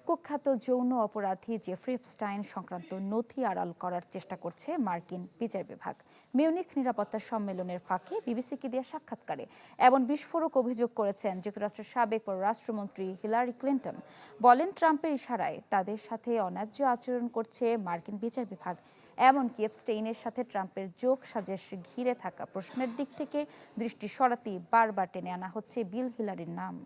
কুখ্যাত যৌন অপরাধী জেফ্রি এপস্টাইন সংক্রান্ত নথি আড়াল করার চেষ্টা করছে মার্কিন বিচার বিভাগ। মিউনিখ নিরাপত্তা সম্মেলনের ফাঁকে বিবিসিকে দেওয়া সাক্ষাৎকারে এমন বিস্ফোরক অভিযোগ করেছেন যুক্তরাষ্ট্রের সাবেক পররাষ্ট্রমন্ত্রী হিলারি ক্লিন্টন। বলেন, ট্রাম্পের ইশারায় তাদের সাথে অন্যায্য আচরণ করছে মার্কিন বিচার বিভাগ। এমনকি এপস্টেইনের সাথে ট্রাম্পের যোগ সাজেশ ঘিরে থাকা প্রশ্নের দিক থেকে দৃষ্টি সরাতেই বারবার টেনে আনা হচ্ছে বিল হিলারির নাম।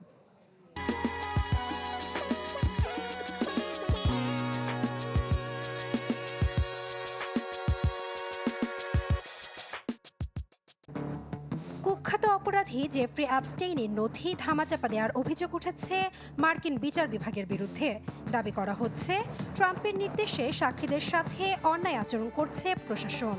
কুখ্যাত অপরাধী জেফ্রি এপস্টেইনের নথি ধামাচাপা দেওয়ার অভিযোগ উঠেছে মার্কিন বিচার বিভাগের বিরুদ্ধে। দাবি করা হচ্ছে, ট্রাম্পের নির্দেশে সাক্ষীদের সাথে অন্যায় আচরণ করছে প্রশাসন।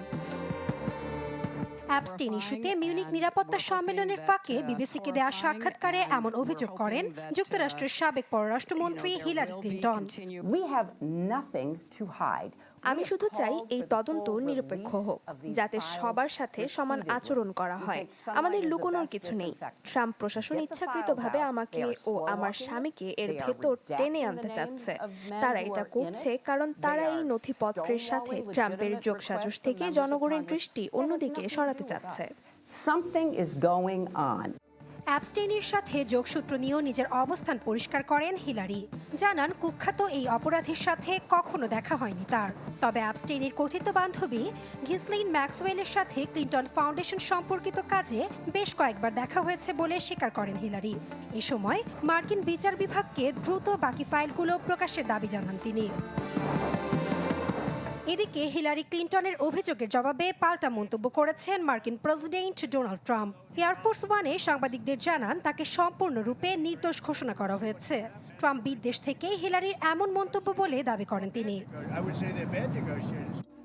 এপস্টেইন ইস্যুতে মিউনিখ নিরাপত্তা সম্মেলনের ফাঁকে বিবিসিকে দেওয়া সাক্ষাৎকারে এমন অভিযোগ করেন যুক্তরাষ্ট্রের সাবেক পররাষ্ট্রমন্ত্রী হিলারি ক্লিন্টন। আমি শুধু চাই এই তদন্ত নিরপেক্ষ হোক, যাতে সবার সাথে সমান আচরণ করা হয়। আমাদের লুকোনোর কিছু নেই। ট্রাম্প প্রশাসন ইচ্ছাকৃতভাবে আমাকে ও আমার স্বামীকে এর ভেতর টেনে আনতে চাচ্ছে। তারা এটা করছে কারণ তারা এই নথিপত্রের সাথে ট্রাম্পের যোগসাজশ থেকে জনগণের দৃষ্টি অন্যদিকে সরাতে চাচ্ছে। এপস্টেইনের সাথে যোগসূত্র নিয়েও নিজের অবস্থান পরিষ্কার করেন হিলারি। জানান, কুখ্যাত এই অপরাধীর সাথে কখনো দেখা হয়নি তার। তবে এপস্টেইনের কথিত বান্ধবী ঘিসলিন ম্যাক্সওয়েলের সাথে ক্লিন্টন ফাউন্ডেশন সম্পর্কিত কাজে বেশ কয়েকবার দেখা হয়েছে বলে স্বীকার করেন হিলারি। এ সময় মার্কিন বিচার বিভাগকে দ্রুত বাকি ফাইলগুলো প্রকাশের দাবি জানান তিনি। এদিকে হিলারি ক্লিন্টনের অভিযোগের জবাবে পাল্টা মন্তব্য করেছেন মার্কিন প্রেসিডেন্ট ডোনাল্ড ট্রাম্প। এয়ারফোর্স ওয়ানে সাংবাদিকদের জানান, তাকে সম্পূর্ণরূপে নির্দোষ ঘোষণা করা হয়েছে। ট্রাম্প বিদ্বেষ থেকে হিলারির এমন মন্তব্য বলে দাবি করেন তিনি।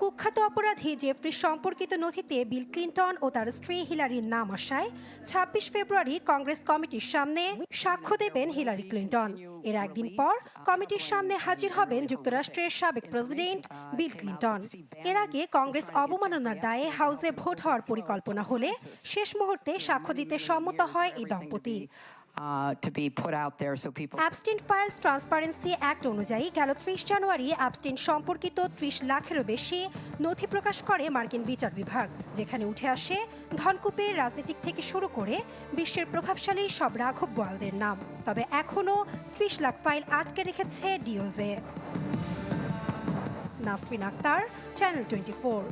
কুখ্যাত অপরাধী জেফ্রি সম্পর্কিত নথিতে বিল ক্লিন্টন ও তার স্ত্রী হিলারির নাম আসায় ২৬ ফেব্রুয়ারি কংগ্রেস কমিটির সামনে সাক্ষ্য দেবেন হিলারি ক্লিন্টন। এর একদিন পর কমিটির সামনে হাজির হবেন যুক্তরাষ্ট্রের সাবেক প্রেসিডেন্ট বিল ক্লিন্টন। এর আগে কংগ্রেস অবমাননার দায়ে হাউসে ভোট হওয়ার পরিকল্পনা হলে শেষ মুহূর্তে সাক্ষ্য দিতে সম্মত হয় এই দম্পতি। এপস্টেইন ফাইলস ট্রান্সপারেন্সি অ্যাক্ট অনুযায়ী গেল ৩০ জানুয়ারি এপস্টেইন সম্পর্কিত ৩০ লাখেরও বেশি নথি প্রকাশ করে মার্কিন বিচার বিভাগ, যেখানে উঠে আসে ধনকুবের রাজনীতিক থেকে শুরু করে বিশ্বের প্রভাবশালী সব রাঘব বোয়ালদের নাম। তবে এখনও ৩০ লাখ ফাইল আটকে রেখেছে ডিওজে। নাসরিন আক্তার, চ্যানেল 24।